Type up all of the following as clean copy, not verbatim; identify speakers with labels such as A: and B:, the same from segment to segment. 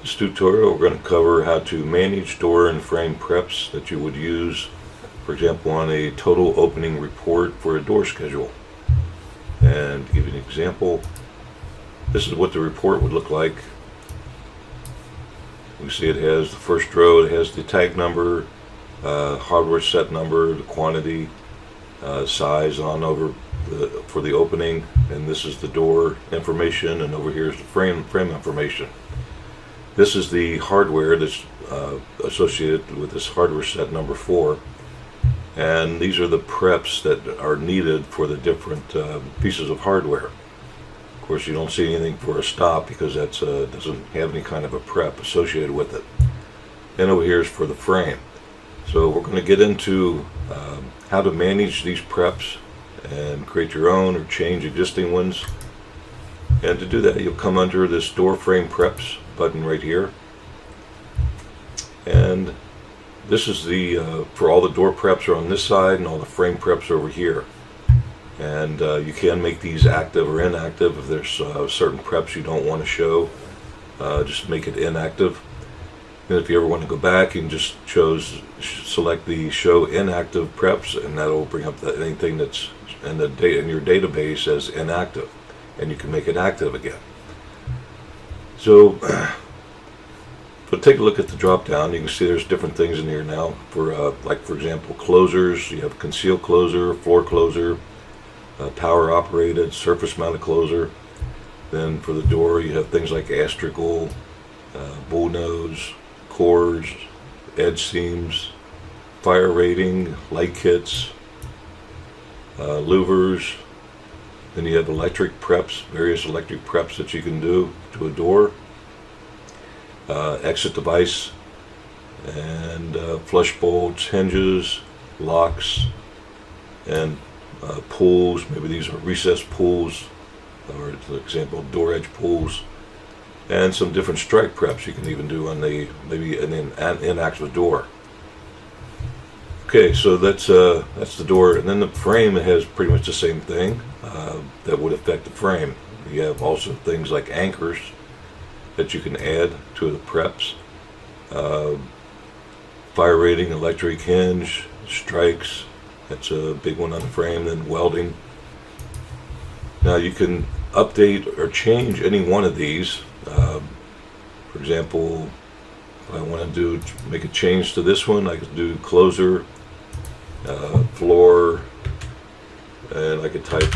A: This tutorial we're going to cover how to manage door and frame preps that you would use, for example, on a total opening report for a door schedule. And to give you an example, this is what the report would look like. You see it has the first row, it has the tag number, hardware set number, the quantity, size on over for the opening, and this is the door information, and over here is the frame information. This is the hardware that's associated with this hardware set number 4, and these are the preps that are needed for the different pieces of hardware. Of course, you don't see anything for a stop because that doesn't have any kind of a prep associated with it. Then over here is for the frame. So we're going to get into how to manage these preps and create your own or change existing ones. And to do that, you'll come under this door frame preps button right here, and this is the for all the door preps are on this side and all the frame preps are over here. And you can make these active or inactive. If there's certain preps you don't want to show, just make it inactive. And if you ever want to go back, you can just select the show inactive preps, and that'll bring up anything that's in your database as inactive, and you can make it active again. So take a look at the drop down. You can see there's different things in here now for like, for example, closers. You have conceal closer, floor closer, power operated, surface mounted closer. Then for the door you have things like astragal, bullnose, cores, edge seams, fire rating, light kits, louvers. Then you have electric preps, various electric preps that you can do to a door, exit device, and flush bolts, hinges, locks, and pulls. Maybe these are recessed pulls, or for example, door edge pulls, and some different strike preps you can even do on maybe an inactive door. Okay, so that's the door, and then the frame has pretty much the same thing that would affect the frame. You have also things like anchors that you can add to the preps, fire rating, electric hinge, strikes. That's a big one on the frame. Then welding. Now you can update or change any one of these. For example, if I want to make a change to this one, I could do closer, floor, and I could type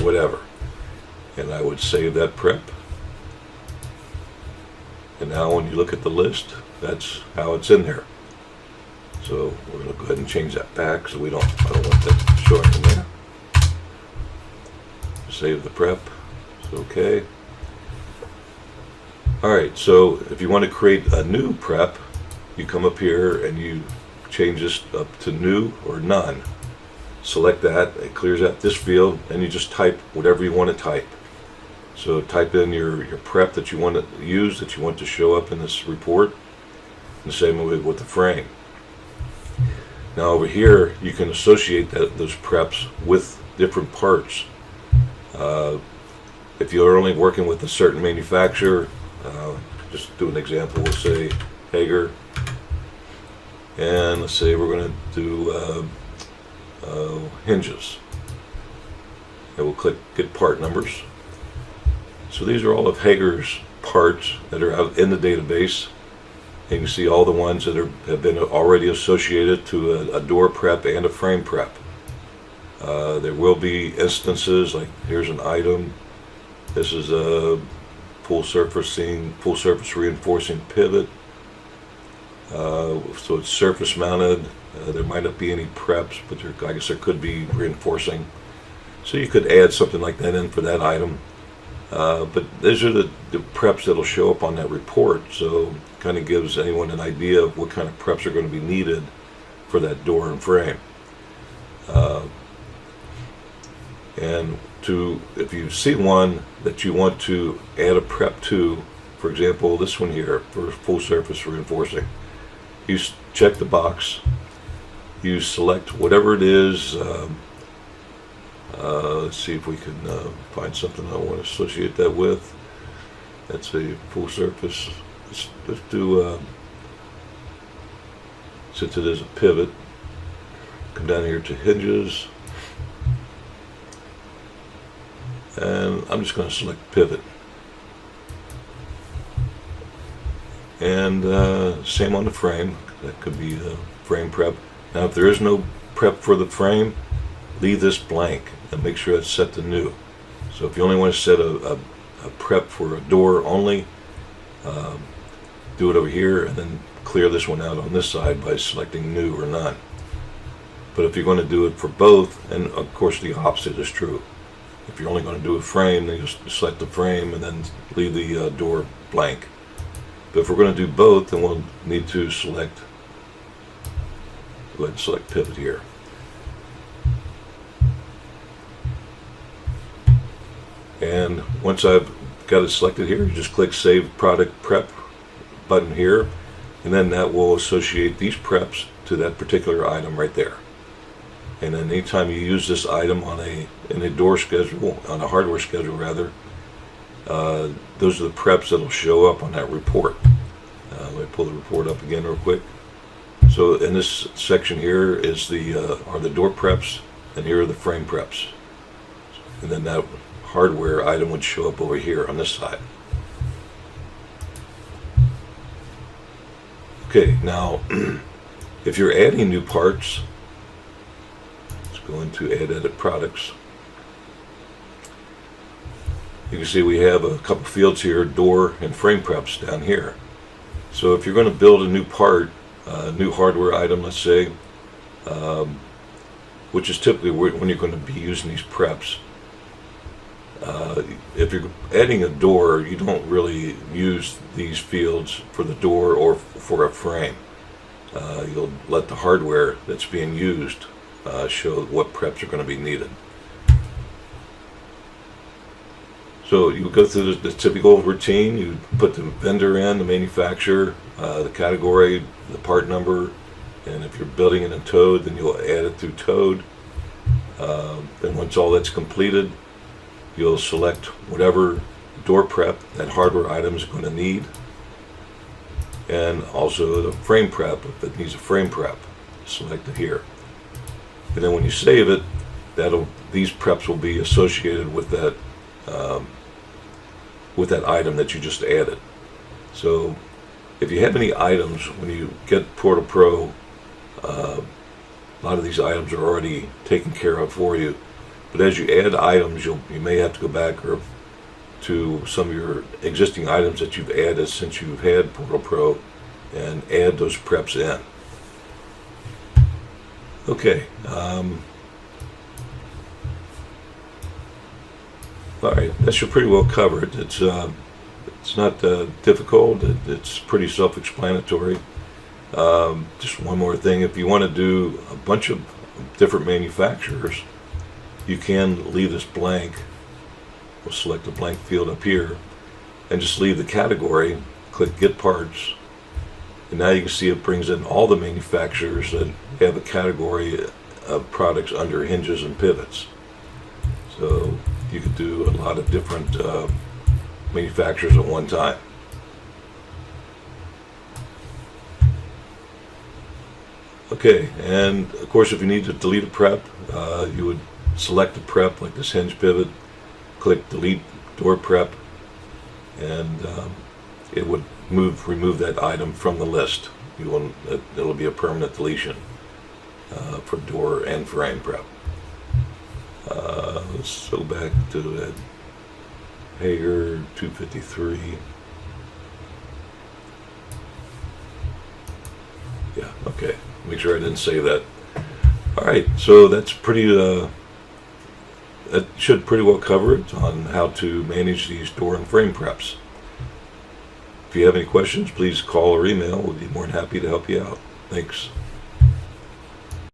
A: whatever, and I would save that prep. And now when you look at the list, that's how it's in there. So we're going to go ahead and change that back, so I don't want that showing in there. Save the prep. It's okay. Alright, so if you want to create a new prep, you come up here and you change this up to new or none. Select that, it clears out this field, and you just type whatever you want to type. So type in your prep that you want to use, that you want to show up in this report, and the same way with the frame. Now over here you can associate those preps with different parts. If you're only working with a certain manufacturer, just do an example, we'll say Hager, and let's say we're going to do hinges, and we'll click get part numbers. So these are all of Hager's parts that are out in the database, and you can see all the ones that have been already associated to a door prep and a frame prep. There will be instances like, here's an item, this is a full surface reinforcing pivot, so it's surface mounted. There might not be any preps, but I guess there could be reinforcing, so you could add something like that in for that item. But these are the preps that'll show up on that report, so it kind of gives anyone an idea of what kind of preps are going to be needed for that door and frame. And if you see one that you want to add a prep to, for example, this one here for full surface reinforcing, you check the box, you select whatever it is. Let's see if we can find something I want to associate that with. That's a full surface let's do, since it is a pivot, come down here to hinges, and I'm just going to select pivot. And same on the frame, that could be the frame prep. Now if there is no prep for the frame, leave this blank and make sure it's set to new. So if you only want to set a prep for a door only, do it over here and then clear this one out on this side by selecting new or none. But if you're going to do it for both, and of course the opposite is true. If you're only going to do a frame, then you select the frame and then leave the door blank. But if we're going to do both, then we'll need to select, go ahead and select pivot here. And once I've got it selected here, you just click Save Product Prep button here, and then that will associate these preps to that particular item right there. And then anytime you use this item in a door schedule, on a hardware schedule rather, those are the preps that'll show up on that report. Let me pull the report up again real quick. So in this section here is are the door preps, and here are the frame preps. And then that hardware item would show up over here on this side. Okay, now if you're adding new parts, let's go into Add Edit Products. You can see we have a couple fields here, door and frame preps down here. So if you're going to build a new part, a new hardware item, let's say, which is typically when you're going to be using these preps, if you're adding a door, you don't really use these fields for the door or for a frame. You'll let the hardware that's being used show what preps are going to be needed. So you go through the typical routine. You put the vendor in, the manufacturer, the category, the part number, and if you're building it in Toad, then you'll add it through Toad. Then once all that's completed, you'll select whatever door prep that hardware item is going to need, and also the frame prep if it needs a frame prep. Select it here, and then when you save it, these preps will be associated with that item that you just added. So if you have any items when you get Portal Pro, a lot of these items are already taken care of for you. But as you add items, you may have to go back to some of your existing items that you've added since you've had Portal Pro and add those preps in. Okay. All right, that should pretty well cover it. It's not difficult. It's pretty self-explanatory. Just one more thing: if you want to do a bunch of different manufacturers, you can leave this blank. We'll select a blank field up here, and just leave the category. Click Get Parts, and now you can see it brings in all the manufacturers that have a category of products under hinges and pivots. So you could do a lot of different manufacturers at one time. Okay, and of course if you need to delete a prep, you would select a prep like this hinge pivot, click Delete Door Prep, and it would remove that item from the list. It'll be a permanent deletion for door and frame prep. Let's go back to that Hager 253. Yeah, okay. Make sure I didn't say that. All right, so that's that should pretty well cover it on how to manage these door and frame preps. If you have any questions, please call or email. We'll be more than happy to help you out. Thanks.